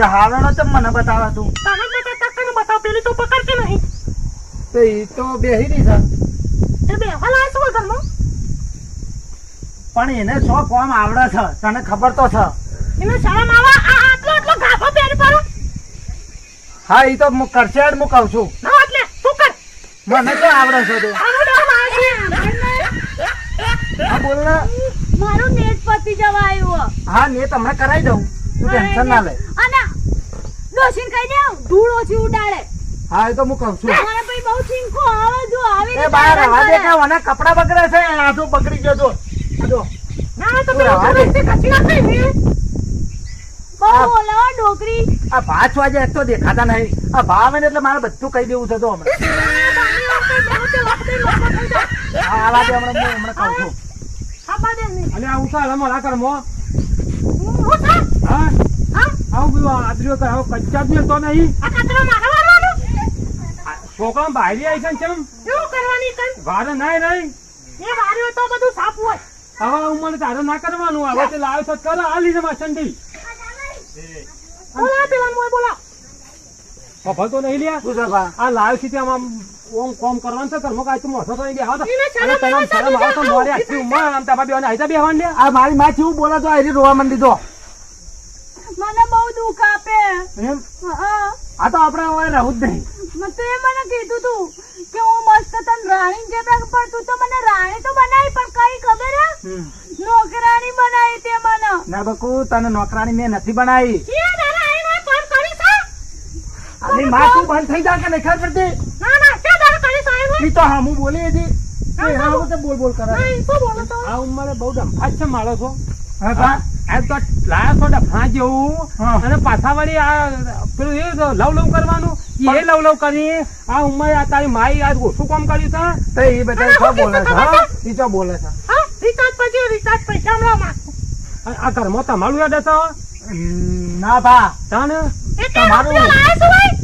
હાવડો તો મને બતાવા તું બતાવ પેલી તો પકડતી નહીં તો એ તો બેહી રહી છે એ બેહવા લાય છે ઘરમાં પણ એને શો કોમ આવડે છે તને ખબર તો છે એને શરમ આવે આટલો ગાફો પહેરી પાડો હા એ તો કરશે જ હું કહું છું ના એટલે શું કર મને તો આવડે છે તે હા બોલ ને મારું નેટ પતી જવા આવ્યું હા નેટ હમણાં કરાવી દઉં તું ટેન્શન ના લે અને ડોશીન કહી દે ધૂળ ઓછી ઉડાડે હા એ તો હું કહું છું મારા ભાઈ બહુ ચીંકો આવે જો આવે એ બહાર રવા દે કે મને કપડા બગડે છે આ તો બગડી ગયો જો ના તો રવા દે કચી નાખી ને બહુ બોલાવા ડોકરી આ 5 વાગે એક તો દેખાતા નહીં આ ભાવ ને એટલે મારે બધું કહી દેવું છે તો હમણાં હા આવા દે હમણાં કહું છું અને આ ઉતાર અમારા કરમો હું સા હા હા આવું બધું આદરીઓ તો આવો કચ્ચા જ તો નહીં આ કચરો મારા વાળવાનો છોકરા બહારી આવી છે કેમ શું કરવાની કઈ વારે નાય નહીં એ વાર્યો તો બધું સાફ હોય હવે ઉંમર તારે ના કરવાનું હવે તે લાવ તો કર આ લીધે માં ઠંડી બોલા પેલા મોય બોલા સફળ તો નહીં લ્યા શું છે બા આ લાવ છે આમ ઓમ કોમ કરવાનું છે કર્મો કાય તું મોઢો તો બે આવો એને શરમ અને તને શરમ આવે તો મોરે આખી ઉંમર આમ તાપા બેવાને આઈતા બેવાન લે આ મારી માં કેવું બોલે તો આરી રોવા મંડી દો મને બહુ દુઃખ આપે એમ હા આ તો આપણે હવે રહું જ નહીં તો એ મને કીધું તું કે હું મસ્ત તને રાણી જેમ પણ તું તો મને રાણી તો બનાવી પણ કઈ ખબર હે નોકરાણી બનાવી તે મને ના બકુ તને નોકરાની મેં નથી બનાવી કે દારા આઈને કામ કરી છે આની માં તું બંધ થઈ જા કે નહીં ખબર પડતી ના ના કે દારા કરી છે આઈને ઈ તો હા હું બોલી હતી એ હા હું તો બોલ કરા નહીં શું બોલો તો આ ઉંમરે બહુ ડંફાજ છે માળો છો હા બા આ તો લાયો છો ડફા જેવું હા. અને પાછા વળી આ પેલું એ લવ કરી એ લવ કરી આ ઉંમરે આ તારી માઈ આજ ઓછું કામ કર્યું છે તો એ બધા શું બોલે છે હા ઈ તો બોલે છે હા રિચાર્જ પૈસા હમણાં માં અને આ ઘરમાં તમારું યાદ છે ના બા તાને એ કે તમારું લાયા છે ભાઈ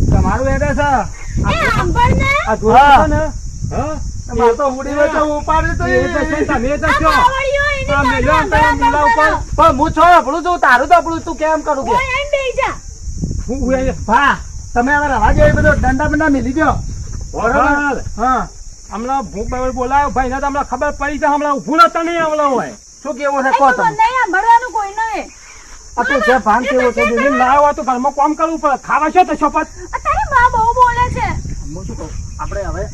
તમારું એડ્રેસ એ સાંભળ ને આ જોયું છે ને હા તમારે તો ઉડી વચ્ચે ઉપાડી તો એ તો છે તમે તો છો આવડ્યો એની આ મેલો પાસે તમે મિલા ઉપર પણ હું છો આપણું છું તારું તો આપણું તું કેમ કરું કે ઓય એમ બેહી જા હું ભા તમે હવે રવા જો એ બધો દંડા બંડા મિલી ગયો બરાબર હા હમણાં ભૂખ બાબત બોલાયો ભાઈ ને તો હમણાં ખબર પડી છે હમણાં ઉભું નતા નહીં આવડો હોય શું કેવું છે એ કહો તો તમે મને સાંભળવાનું કોઈ નહીં આ તો જે ભાન કેવો છે દીદી લાવો તો ઘરમાં કામ કરવું પડે ખાવા છો તો શપથ તારી માં બહુ બોલે છે હું શું કહું આપણે હવે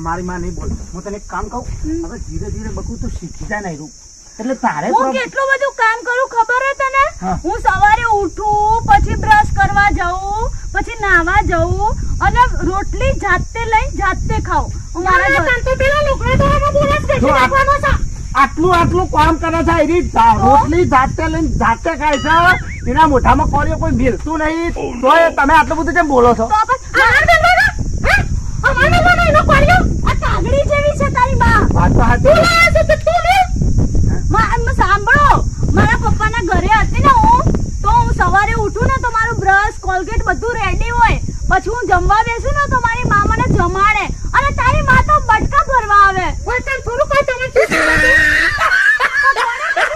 મારી માં નહીં બોલ હું તને એક કામ કહું હવે ધીરે ધીરે બકું તું શીખી જાય નહીં એટલે તારે હું કેટલું બધું કામ કરું ખબર હે તને હા. હું સવારે ઉઠું પછી બ્રશ કરવા જાઉં પછી નાવા જાઉં અને રોટલી જાતે લઈ જાતે ખાઉં હું મારા ઘર તો પેલા લોકો તો આમાં બોલે છે જો આ- નાખવાનો છે આટલું કામ કરે છે એની રોટલી જાતે લઈને જાતે ખાય છે એના મોઢામાં કોરીઓ કોઈ ભીલતું નહીં તોય તમે આટલું બધું કેમ બોલો છો તો પછી આ દેવાનો હે અમારે બોલે એનો કર્યો આ કાગડી જેવી છે તારી માં વાત તો સાચી છે. બોલાય છે તું ને સાંભળો મારા પપ્પાના ઘરે હતી ને હું તો હું સવારે ઉઠું ને તો મારું બ્રશ કોલગેટ બધું રેડી હોય પછી હું જમવા બેસું ને તો મારી માં મને જમાડે અને તારી માં તો બટકા ભરવા આવે કોઈ તને થોડું કોઈ તમે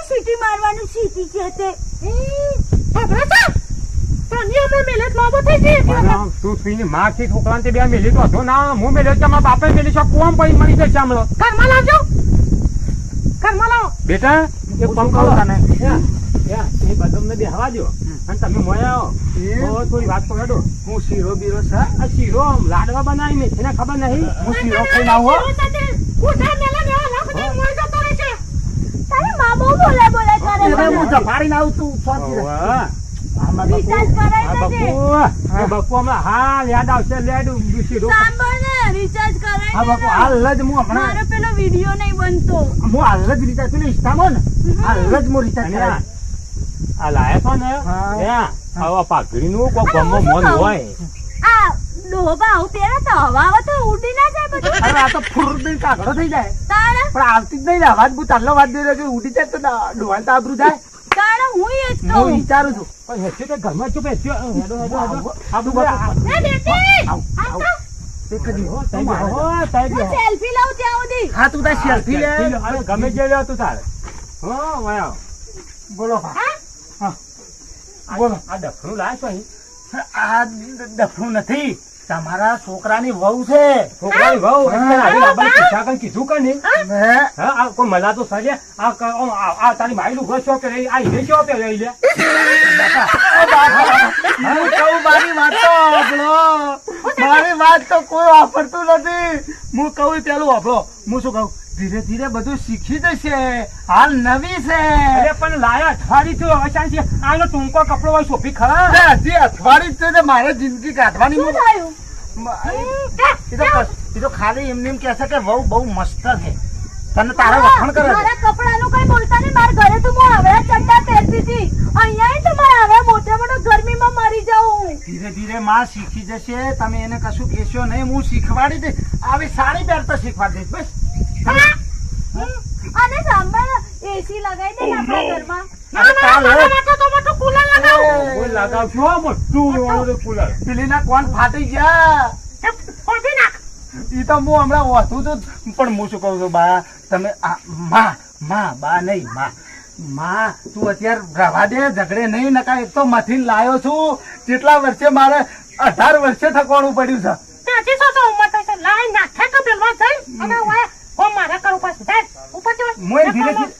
સીટી મારવાનું સીટી છે તે ભદ્રતા તો નિયમો મેલે લાવો થઈ ગઈ તું પીને મારથી છોકરાને બે મેલી તો હતો ના હું મેલ્યો છે મારા બાપે મેલી છે કોમ પડી મળી જશે હમણાં ઘરમાં લાવજો ઘરમાં લાવો બેટા એક કામ કરો તને. એ બદામને બેહવા દો અને તમે મોયા આવો તો થોડી વાત કરો દો હું શીરો બીરો છે આ શીરો લાડવા બનાવી મેં એને ખબર નહીં હું શીરો ખાઈને આવું હો. ઉઠા મેલે મેલા લાખ દે મોય જતો રહે છે તારી માં બહુ બોલે કરે હવે હું જફાડીને આવું તું શાંતિ રહે. ઓવા. આમાં રિચાર્જ કરાવી હા દેજે. બાપુ એ બાપુ હમણાં હાલ યાદ આવશે લેડ સીધો સાંભળ ને, રિચાર્જ હા કરાવી બાપુ દે હાલ ને. જ હું હમણાં મારો પેલો વિડિયો નહીં બનતો. હું હાલ જ રિચાર્જ પેલું ઇન્સ્ટામાં ને હાલ જ હું રિચાર્જ અને કરાવી. આ લાયા છો ને હા. ત્યાં આવા પાઘડીનું કોઈ અરે, ગમો હું શું મન કહું? હોય આ ડોબા આવું પહેરે તો હવા આવે તો ઉડી ના જાય બધું. અરે આ તો ફૂર દઈને કાગડો થઈ જાય તારે પણ આવતી જ નહીં ને અવાજ બહુ ચાલનો વાત દઈ રહ્યો છું ઉડી જાય તો ડોહાલ તો આબરૂ જાય તારે હું એ જ હું કહું. વિચારું છું પણ હેઠી તો ઘરમાં ચૂપ હેઠી હેડો હેડો હેડો આબરૂ બાપુ. એ બેટી, આવ, આવ. એક જ હો, મિનિટ. સાહેબ હો, સાહેબ હું હો. સેલ્ફી લઉં ત્યાં સુધી. હા તું તાર સેલ્ફી લે અરે ગમે જે લ્યો તું તારે હો વાયો બોલો ભા. હા બોલો. આ ડફનું લાય છો અહીં આ ડફનું નથી તમારા છોકરાની વહુ છે છોકરાની વહુ એટલે આવી લાંબા ખિસ્સા કઈ કીધું કે નહીં હે? હા આ કોઈ મલા તો સજે આ તારી માઈ નું ઘર શો કે આ હીરે શો કે લઈ લે હું કહું મારી વાત તો વાપરો. મારી વાત તો કોઈ વાપરતું નથી હું કહું પેલું વાપરો. હું શું કહું ધીરે ધીરે બધું શીખી જશે હાલ નવી છે અરે પણ લાયા અઠવાડી તો અચાનક છે આનો ટૂંકો કપડો હોય સોફી ખરા અરે હજી અઠવાડિયું જ છે ને મારે જિંદગી કાઢવાની શું થયું? એ તો ખાલી એમને એમ કહેશે કે વહુ બહુ મસ્ત છે તને તારા વખાણ કરે છે. મારા કપડાનું કઈ બોલતા નહીં. મારા ઘરે તો હું હવે ચડ્ડા પહેરતી હતી. અહીંયા તો મારે હવે મોટા મોટા ગરમીમાં મરી જાઉં. ધીરે ધીરે માં શીખી જશે તમે એને કશું કહેશો નહીં હું શીખવાડી દઈશ આવી સાડી પહેરતા શીખવાડી દઈશ બસ અને સાંભળ, એસી લગાવી દે ને આપણા ઘરમાં. અરે કાલ હે. કોઈ લગાવશો મોટું વાળું કુલર પેલીના કોણ ફાટી ગયા ઈ તો હું હમણાં વાંચું છું પણ હું શું કહું છું બા તમે બા નહીં માં તું અત્યારે રવા દે ઝઘડે નહીં નકા એક તો મથીન લાયો છું જેટલા વર્ષે મારે 18 વર્ષે થકવાનું પડ્યું છે મોય ધીરે ધીરે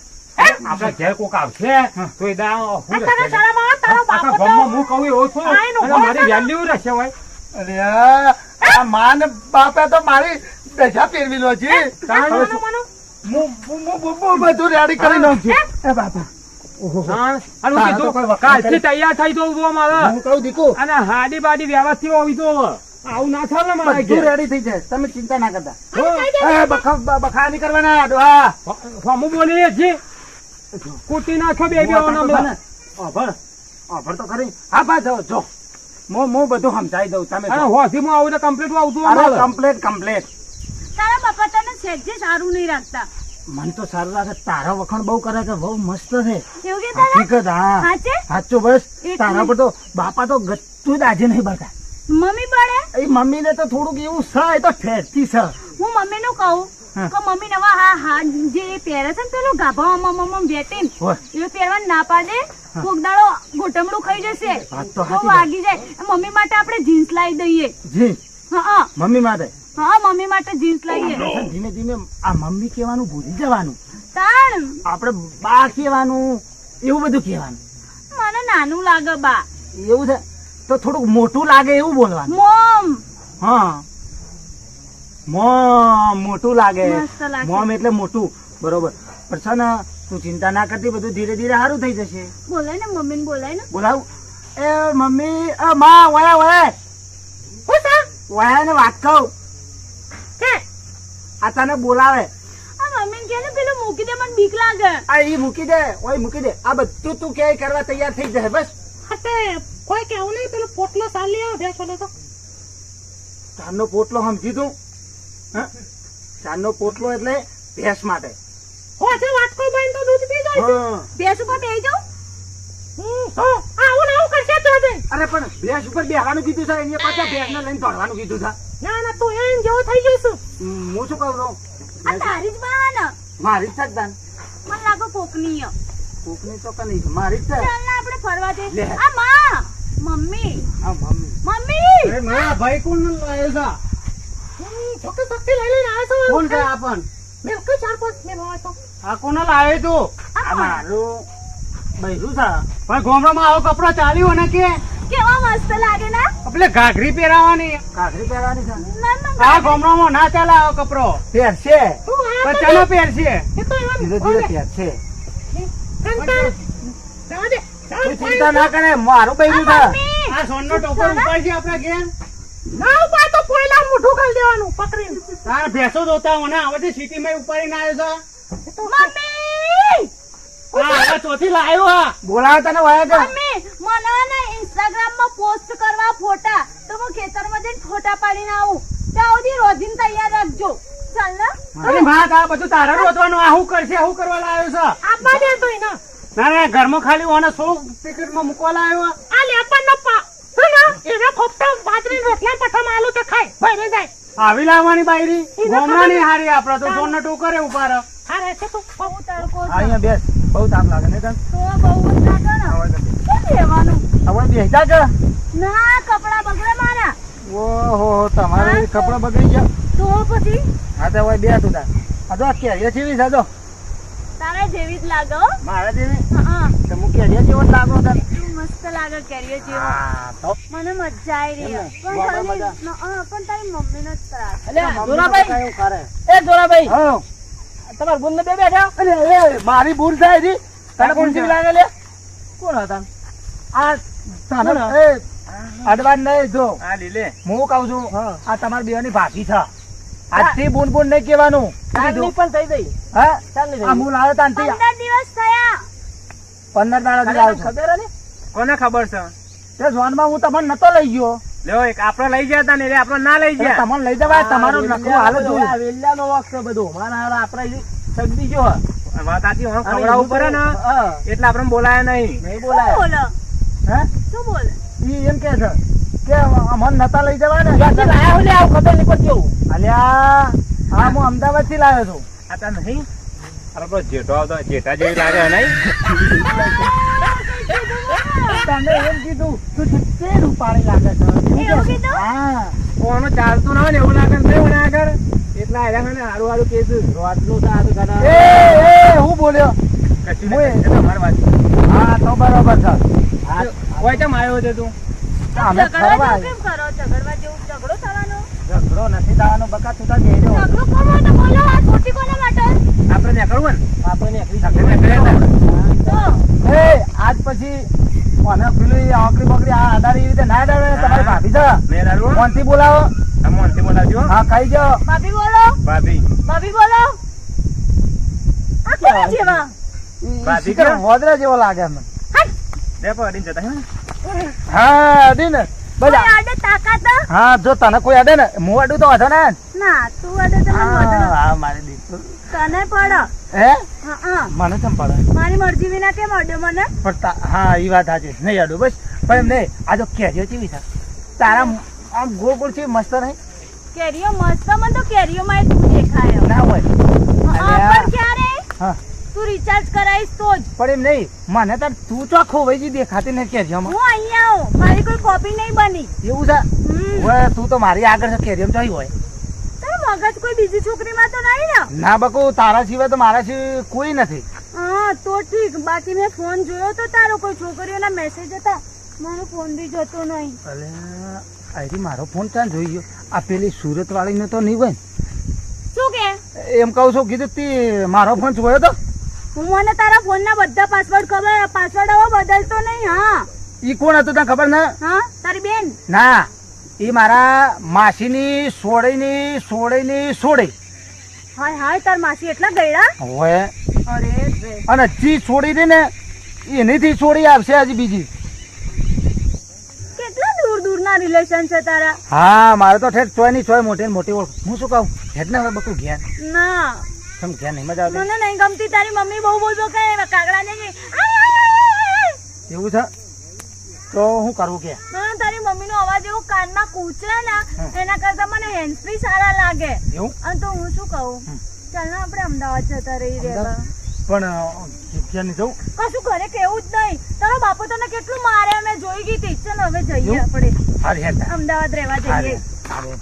આપડા ઘેર કોક આવશે તો એ દા હું રહેશે આખા ગામમાં હું કહું એવો છું અને મારી વેલ્યુ રહેશે હોય અરે આ માં ને બાપે તો મારી દશા ફેરવી લો છે હું બધું રેડી કરી લઉં છું એ બાપા હા, અને હું કીધું કાલથી તૈયાર થઈ તો ઉભો મારે હું કહું દીકુ અને હાડી બાડી વ્યવસ્થિત હોવી તો આવું ના થાય ને મારા બધું ઘેર. રેડી થઈ જાય તમે ચિંતા ના કરતા હો, બખા નહીં કરવાના ડોહા હમું બોલી જી કૂટી નાખો બે તો ખરી હા બા જો હું બધું સમજાઈ દઉં તમે અને હોથી હું આવું કમ્પ્લીટ આવતું અરે અમારે. કમ્પ્લેટ તારા પપ્પા તને સહેજે સારું નહીં રાખતા. મન તો સારું લાગે તારા વખાણ બહુ કરે કે બહુ મસ્ત છે એવું કે તારા? હકીકત હા સાચે? સાચું બસ એટલે? તારા પર તો બાપા તો ગતું જ આજે નહીં બળતા મમ્મી પડે? એ મમ્મી ને તો થોડુંક એવું છે એ તો ઠેરથી છે હું મમ્મી નું કહું હા. કે મમ્મી નવા હા જે એ પહેરે છે ને પેલું ગાભામાં બેટીને હોય. એ પહેરવાનું ના પાડે. કોક દાડો ગોટમડું ખાઈ જશે વાત તો તો સાચી વાગી જાય. મમ્મી માટે આપણે જીન્સ લાવી દઈએ. જી હા મમ્મી માટે હા મમ્મી માટે જીન્સ લાવીએ. ધીમે ધીમે આ મમ્મી કહેવાનું ભૂલી જવાનું તાણ આપણે બા કહેવાનું એવું બધું કહેવાનું મને નાનું લાગે બા. એવું છે તો થોડુંક મોટું લાગે એવું બોલવાનું મોમ હા મોમ મોટું લાગે મસ્ત લાગે. મોમ એટલે મોટું બરોબર પણ છે ને તું ચિંતા ના કરતી બધું ધીરે ધીરે સારું થઈ જશે બોલાય ને મમ્મી ને બોલાય ને. બોલાવ એ મમ્મી એ માં વયા વયા ને વાત કહું આ તને બોલાવે આ મમ્મી કે ને પેલું મૂકી દે, મને બીક લાગે. આ ઈ મૂકી દે ઓય મૂકી દે આ બધું તું ક્યાંય કરવા તૈયાર થઈ જાય બસ કોઈ કેવું નહીં પેલું પોટલો સાલી આવો ભેંસોનો તો ચારનો પોટલો સમજી તું હા? ચારનો પોટલો એટલે ભેંસ માટે હોજે વાટકો બાઈને તો દૂધ પી જાય હા. ભેંસ ઉપર બેસી જાઉં? તો આવું ને આવું કરશે તો હજે. અરે પણ ભેંસ ઉપર બેહવાનું કીધું છે એને પાછા ભેંસને લઈને દોડવાનું કીધું છે ના ના તું એમ જેવો થઈ જઈશું. હું શું કહું છું આ તારી જ બા ને? મારી જ છે દાન મને લાગે કોકની હ. કોકની તો કઈ મારી જ છે ચાલ ને આપણે ફરવા લે. જઈએ. આ માં મમ્મી હા મમ્મી મમ્મી મારા ભાઈ કોણ લાવ્યો છોકરી છોકરી લઈ લઈને આવ્યો છું. કોણ છે આપણ મેં કઈ 4-5 મેં આવ્યો તો આ કોને લાવ્યો તું આ મારું બૈરું છે પણ ગોમડામાં આવો કપડો ચાલ્યો ને કે કેવા મસ્ત લાગે ને. એટલે ઘાઘરી પહેરાવાની ઘાઘરી પહેરવાની છે ના, ના, આ ગોમડામાં ના ચાલે આવો કપડો પહેરશે તું આ પણ ચાલો પહેરશે એ તો એમ ધીરે ધીરે પહેરશે કંટાળ. જવા દે જવા તું ચિંતા ના કરે મારું બૈરું છે મમ્મી આ સોનનો ટોપર ઉપાડજે આપણા ઘેર ના ઉપાડ તો પોયલા મોઢું ખાલી દેવાનું પકડીને તાર ભેંસો જોતા મને આવડે સિટીમાં ઉપાડીને આવ્યો છે મમ્મી હા હવે ચોથી લાયો હા બોલાવ તને વાયા કે મમ્મી મને ને ઇન્સ્ટાગ્રામમાં પોસ્ટ કરવા ફોટા તો હું ખેતરમાં જઈને ફોટા પાડીને આવું ત્યાં સુધી રોજીને તૈયાર રાખજો ચાલ ને અરે વાત આ બધું તારા રોતવાનું આ હું કરશે હું કરવા લાવ્યો છે આપવા દે તો એને ના ના ઘરમાં ખાલી ઓને 100 પેકેટમાં મૂકવા લાવ્યો આ લેપન ન પા એને ખોપટા બાજરી રોટલા પઠમ આલુ તો ખાય ભાઈ જાય આવી લાવવાની બાયરી ગોમરાની હારી આપડે તો સોનનો ટોકરે ઉપાડ હારે છે તો બહુ તડકો છે. અહીંયા બેસ બહુ તાપ લાગે ને તને તો બહુ જ લાગે ને શું લેવાનું હવે બેસ જા કે ના કપડા બગડે મારા ઓહો તમારે કપડા બગડી ગયા તો પછી હા તો હવે બે તું તાર આ તો કેરીઓ જેવી છે જો તારા જેવી જ લાગે હો. મારા જેવી હા તો હું કેરીઓ જેવો જ લાગો તને તું મસ્ત લાગે કેરીઓ જેવો હા તો મને મજા આવી રહી હમ, બરાબર મજા. પણ તારી મમ્મીનો જ ત્રાસ અલ્યા જોરાભાઈ એવું કરે એ જોરાભાઈ હા તમાર ગુણ બે બેઠા અરે એ મારી ભૂલ થાય રી તને ભૂલ જેવી લાગે લે કોણ હતા આ તને કોણ? એ અડવાન નહીં જો આ લીલે હું કહું છું હા. આ તમારી બેની ભાભી છે આજથી બૂન બૂન નહીં કહેવાનું ચાંદની પણ થઈ ગઈ હા ચાંદની થઈ આ ગઈ. હું લાવ્યો તાનથી 15 દિવસ થયા 15 દાડાથી તને લાવ્યો છું ખબર હે ને કોને ખબર છે તે ઝોનમાં હું તમને નતો લઈ ગયો લ્યો એક આપડે લઈ ગયા તા ને એટલે આપડે ના લઈ એટલે ગયા તમને લઈ જવાય તમારો નખરો હાલ જ જોયું. વેલ્લાનો વખત છે બધું મારા હારા આપણે સગડી જો વાત આથી હું ખવડાવવું પડે ને હા એટલે આપણે બોલાયા નહીં નહીં શું બોલાય બોલો હે શું બોલે ઈ એમ કે છે કે અમને નતા લઈ જવાય ને ક્યાંથી લાયા હોય લે આવું ખબર નહીં પડતી એવું અલ્યા હા હું અમદાવાદ થી લાવ્યો છું આ તા નહીં અરે પેલો જેઠો આવતો જેઠા જેવી લાગે નહીં તને એમ કીધું તું ચિત્તેર ઉપાડી લાગે છે એવું કીધું? હા કોનો ચાલતું ના હોય ને એવું લાગે ને એવું ના આગળ એટલા આયા ને હારું હારું કીધું રોટલું તો આદુ ખાના એ હું બોલ્યો કશું ઓય. નહીં, એ તો અમારી વાત છે. હા તો બરોબર છે કોઈ ચમ આવ્યો છે તું અમે ઝઘડવા ફરવા જેવું કેમ કરો ઝઘડવા જેવું ઝઘડો થવાનો ઝઘડો નથી થવાનો બકા તું તાર બેહી રહ્યો. ઝઘડો કરો તો બોલો આ છોટી કોના માટે આપણે નીકળવું ને આપણે એકલી આપણે નીકળ્યા હતા. તો એ આજ પછી મને પેલી આકરી બકરી આ આધાર એવી રીતે ના આધારે તમારી ભાભી છે મેં દારૂ કોણથી બોલાવો તમે મોનથી બોલાવજો હા ખાઈ જાઓ ભાભી બોલો ભાભી ભાભી બોલો આ કોના જેવા ભાભી શીખર ક્યાં? વોદરા જેવો લાગે મને દે પડીને જતા હે હા અડી ને કોઈ બધા આડે તાકાત હા જો તને કોઈ અડે ને હું અડું તો વાંધો ને ના તું આડે તો મને વધડો. હા મારી દીકરી તને પડો હે હા મને કેમ પડે મારી મરજી વિના કેમ અડ્યો મને પણ હા એ વાત સાચી નહીં અડું બસ પણ એમ નહીં આ જો કેરીઓ કેવી છે તારા આમ ગોળ ગોળ છે મસ્ત નહીં કેરીઓ મસ્ત મને તો કેરીઓમાં તું દેખાયો ના હોય પણ ક્યારે હા તું રિચાર્જ કરાવીશ તો જ પણ એમ નહીં મને તાર તું તો ખોવાઈ દેખાતી ને કેરીઓમાં હું અહીંયા આવું મારી કોઈ કોપી નહીં બની એવું છે હમ. ઓય તું તો મારી આગળ છે કેરીઓમાં જોઈ હોય તારું મગજ કોઈ બીજી છોકરીમાં તો નહીં ને ના બકુ તારા સિવાય તો મારા સિવાય કોઈ નથી હા તો ઠીક બાકી મેં ફોન જોયો તો તારો કોઈ છોકરીઓના મેસેજ હતા મારો ફોન બી જતો નહીં અલે આરી મારો ફોન ક્યાં જોઈ ગયો આ પેલી સુરત વાળી ને તો નહીં હોય શું કે ને? એમ કહું છું કીધું તી મારો ફોન જોયો તો હું મને તારા ફોનના બધા પાસવર્ડ ખબર પાસવર્ડ હવે બદલતો નહીં હા ઈ કોણ હતું તને ખબર ને હા તારી બેન ના ઈ મારા માસીની સોળીની સોળે હાય હાય તાર માસી એટલા ગયડા હોય અરે રે અને જી છોડી દે ને એનીથી છોડી આવશે હજી બીજી કેટલા દૂર દૂરના રિલેશન છે તારા હા મારે તો ઠેર ચોય ની ચોય મોટી ને મોટી ઓળખ હું શું કહું હેડ ને હવે બકુ ઘેર ના તમે ઘેર નહીં મજા આવતી મને નહીં ગમતી તારી મમ્મી બહુ બોલબો કે કાગડા ને એવું છે તો હું કરવું કે તારી મમ્મી નો અવાજ એવો કાનમાં કૂચરે ને એના કરતા મને હેન્ડ ફ્રી સારા લાગે એવું અને તો હું શું કહું ચાલ ને આપણે અમદાવાદ જતા રહી રહેવા પણ ઘેર નહીં જવું કશું ઘરે કેવું જ નહીં તારો બાપુ તને કેટલું મારે મેં જોઈ ગઈ તી ચાલ હવે જઈએ આપણે હારી હેડ અમદાવાદ રહેવા જઈએ હારી